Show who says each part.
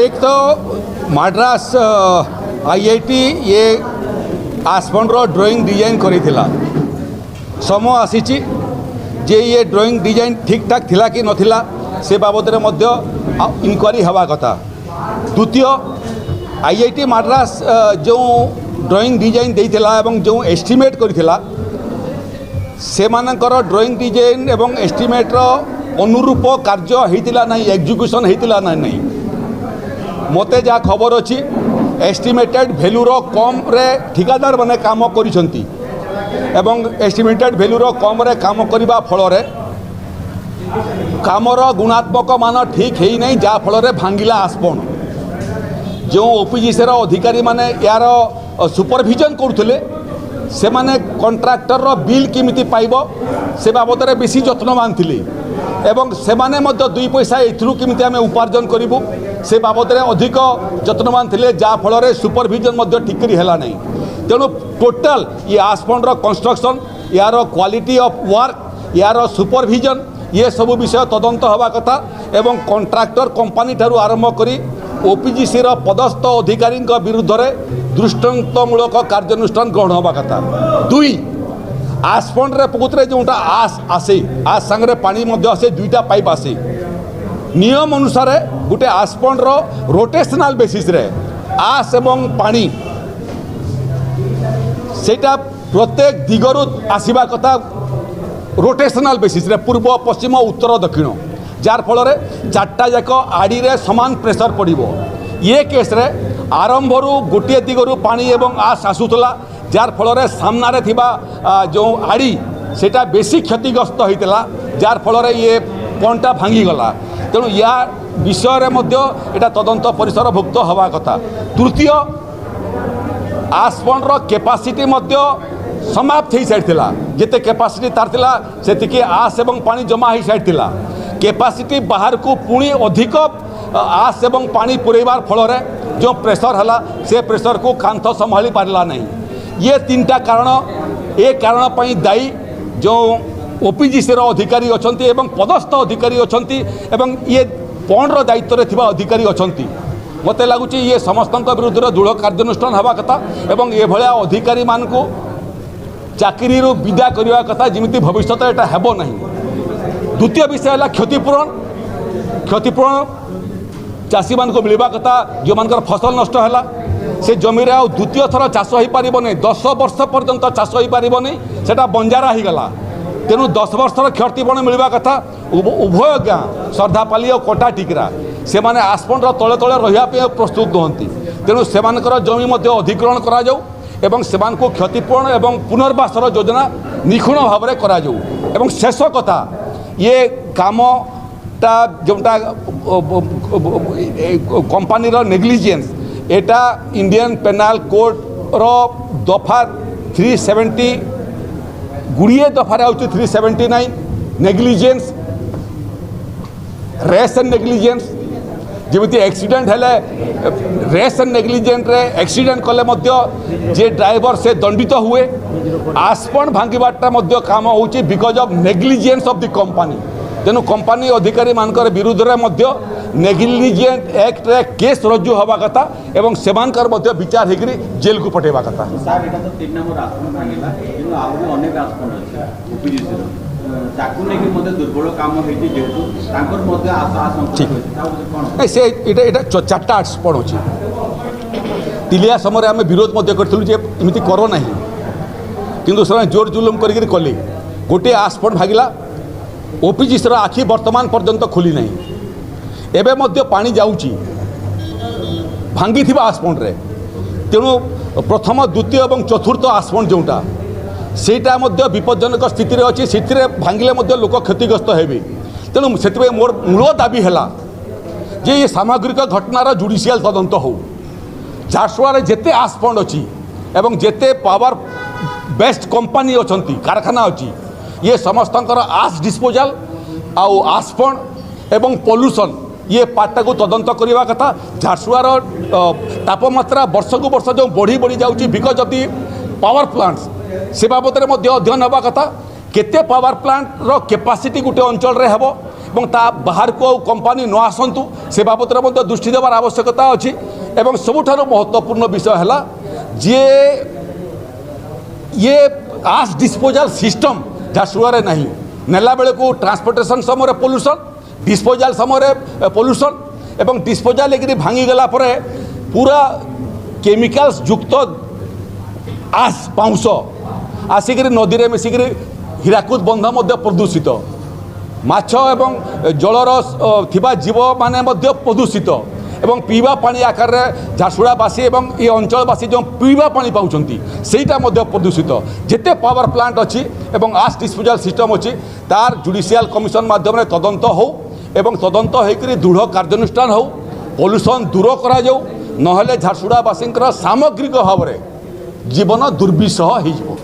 Speaker 1: एक तो मद्रास आईआईटी ये आसपंडर ड्राइंग डिजाइन करिथिला समय आसीची जे ये ड्राइंग डिजाइन ठीक ठाक थिला कि नथिला से बाबद रे मध्य इनक्वारी हवा कथा। द्वितीय आईआईटी मद्रास जो ड्राइंग डिजाइन देइथिला एवं जो एस्टिमेट करिथिला से मानकर ड्राइंग डिजाइन एवं एस्टिमेट रो अनुरूप कार्य होइतिला नहीं, एग्जीक्यूशन होइतिला नहीं। मते जा खबर अछि एस्टिमेटेड भैल्यू रो कम रे ठिकादार माने काम करिसंती एवं एस्टिमेटेड भैल्यू रो कम रे काम करिबा फल रे कामर गुणात्मक मान ठीक है नहीं, जा फल रे भांगिला आसपन जो ओपीजीसी रो अधिकारी माने यार सुपरविजन करुथिले से माने कॉन्ट्रैक्टर रो बिल किमिति पाइबो से बाबद रे बेसी यत्नवान थिले एवं से माने मध्य दुई पैसा एथरू किमिति आमे उपार्जन करिबु से बाबद रे अधिक यत्नवान थिले, जा फल रे सुपरविजन मध्य ठिकरी हैला नहीं। तेणु टोटल ये आसपन रो कंस्ट्रक्शन यार क्वालिटी ऑफ वर्क यार सुपरविजन ये सब विषय तदंत हवा कथा एवं कॉन्ट्रैक्टर कंपनी ठारू आरंभ करी ओपीजीसी रो पदस्थ अधिकारी विरुद्ध रे दृष्टांतमूलक कार्यानुष्ठान ग्रहण हवा कथा। दुई आसपन रे प्रकृत जोटा आस आसे आस संगे पानी मध्य आसे दुईटा पाइप आसे नियम अनुसार गोटे आसपन रो रोटेशनल बेसिस रे आस एवं पानी सेटा प्रत्येक दिगरु आसीबा कथा रोटेशनल बेसिस रे पूर्व पश्चिम उत्तर दक्षिण, जार फल चार्टा जाक आड़ी रे समान प्रेशर पड़िबो। ये केस रे आरंभ गोटे दिगरु पानी एवं आस आसुतला, जार फल सामने थिबा जो आड़ी सेटा बेसी क्षतिग्रस्त होइतला, जार फल ये पंटा भांगी गला। तेणु या विषय रे मध्य एटा तदंत परिसरभुक्त हवा कथा। तृतीय आसपन रो कैपेसिटी मध्य समाप्त हो सारी जिते कैपेसिटी तार थिला सेतिके आस एवं पानी जमा हो सारी कैपेसिटी बाहर को पुणी अधिक आस एवं पानी पुरेबार फल जो प्रेशर है से प्रेशर को कांथ संभाली पारला नहीं। ये तीनटा कारण ए कारण पई दायी जो ओपीजीसी रो अधिकारी अछंती एवं पदस्थ अधिकारी अछंती एवं ये पौंड रो दायित्व रे थिबा अधिकारी अछंती। मते लागुची ये समस्त विरुद्ध दृढ़ कार्यानुष्ठान हवा कथा एवं ये भलिया अधिकारी मान को चाकरी विदा करने कथा जमी भविष्य एटा हेबो नहीं। द्वितीय विषय है क्षतिपूरण चाषी मान को मिलवा कथा जो मान फसल नष्ट है से जमी रे द्वितीय थर चाष हो पार नहीं, 10 वर्ष पर्यंत चाष हो पार नहीं, सेटा बंजारा ही गला। तेणु 10 वर्षर क्षतिपूरण मिलवा कथा उभय गाँ श्रद्धापाली और कोटा टिकरा से माने आसपन तले तले रहा प्रस्तुत नुहति। तेणु से जमी अधिग्रहण करा जाऊ एवं सेमान को क्षतिपूरण एवं पुनर्वासर योजना निखुण भाव में करा जाऊ। एवं शेष कथा ये कामटा जोटा कंपनी नेग्लिजेंस एटा इंडियन पेनाल कोड रो दफा 370 गुड़िए दफार आउची 379 नेग्लिजेंस रेस एंड नेग्लिजेंस जमी एक्सीडेंट हेले रेस एंड नेग्लिजेंट रे एक्सीडेंट कले मध्य जे ड्राइवर से दंडित हुए आसपन भांगीबाटा मध्य काम होची because of negligence of the company. तेणु कंपनी अधिकारी मानकर विरुद्ध रे मध्य नेग्लिजेंट एक्ट रे केस रज्जु हवा कथा एवं सेमानकर मध्य विचार हेकरी जेल को पठेबा कथा।
Speaker 2: सर एटा तो 3 नंबर आसपन भांगिला किंतु आउरी अनेक आसपन अछि ओपीजीसी रो ताकू ने कि मते दुर्बल काम हेती जेतु तांकर मध्य आशा आशंका
Speaker 1: से एटा चारटा आसपन अछि। तिलिया समय आम विरोध मध्य करथिलु जे एमिति करो नाही किंतु से जोर जुलुम करिक कले गोटे आसपन भागिला ओपीजीसी रो आखि वर्तमान पर्यंत खोली नहीं, एबे मध्य पानी जाउची भांगी थिबा आसपन रे। तेणु प्रथम द्वितीय और चतुर्थ आसपन जोटा सेटा मध्य विपज्जनक स्थिति रे अछि, सेतिरे भांगिले मध्य लोक क्षतिग्रस्त हेबे। तेणु सेतिबे मोर मूल दाबी हैला जे ये सामग्रिक घटनार जुडिशियल तदंत हो। झारसुगुड़ा जेते आसपन अछि एवं जेते पावर बेस्ट कंपनी अछंती कारखाना अछि ये समस्तंकर आस डिस्पोजल आउ आसपन एवं पोल्यूशन ये पार्टा को तदंत करवा कथा। झारसुगुड़ा तापमात्रा वर्ष को वर्ष जो बढ़ी बढ़ी जाउची because of the power plants से बाबद में अध्ययन हवा कथा। केते पावर प्लांट रो कैपेसिटी गोटे अंचल रे हेबो ଏବଂ ତା ବାହାରକୁ ଆଉ କମ୍ପାନୀ ନ ଆସନ୍ତୁ ସେ ବାବଦରେ ମଧ୍ୟ ଦୃଷ୍ଟି ଦେବାର ଆବଶ୍ୟକତା ଅଛି। ଏବଂ ସବୁଠାରୁ ମହତ୍ୱପୂର୍ଣ୍ଣ ବିଷୟ ହେଲା ଯେ ये आस डिस्पोजाल सिस्टम झारसुगुड़ा नहीं नेला बेले को ट्रांसपोर्टेशन समय पोल्यूशन डिस्पोजाल समय पोल्यूशन एवं डिस्पोजाल लेकिन भांगीगला पूरा केमिकल्स युक्त आस पाउंस आसिक नदी में मिसिक हीराकुद बंध प्रदूषित माछ एवं जलर थिबा जीव माने प्रदूषित एवं पीवा पानी आकार झारसुगुड़ावासी एवं ये अंचलवासी जो पीवा पानी पाउछंती सेटा मध्य प्रदूषित जेते पावर प्लांट अच्छी एवं आस डिस्पोजाल सिस्टम अच्छी तार जुडिशियल कमिशन माध्यम तदंत हो एवं तदंत होकर दृढ़ कार्यानुष्ठान हो पॉल्यूशन दूर करा जाऊ नहले झारसुगुड़ावासी सामग्रिक भाव में जीवन दुर्विषह हो।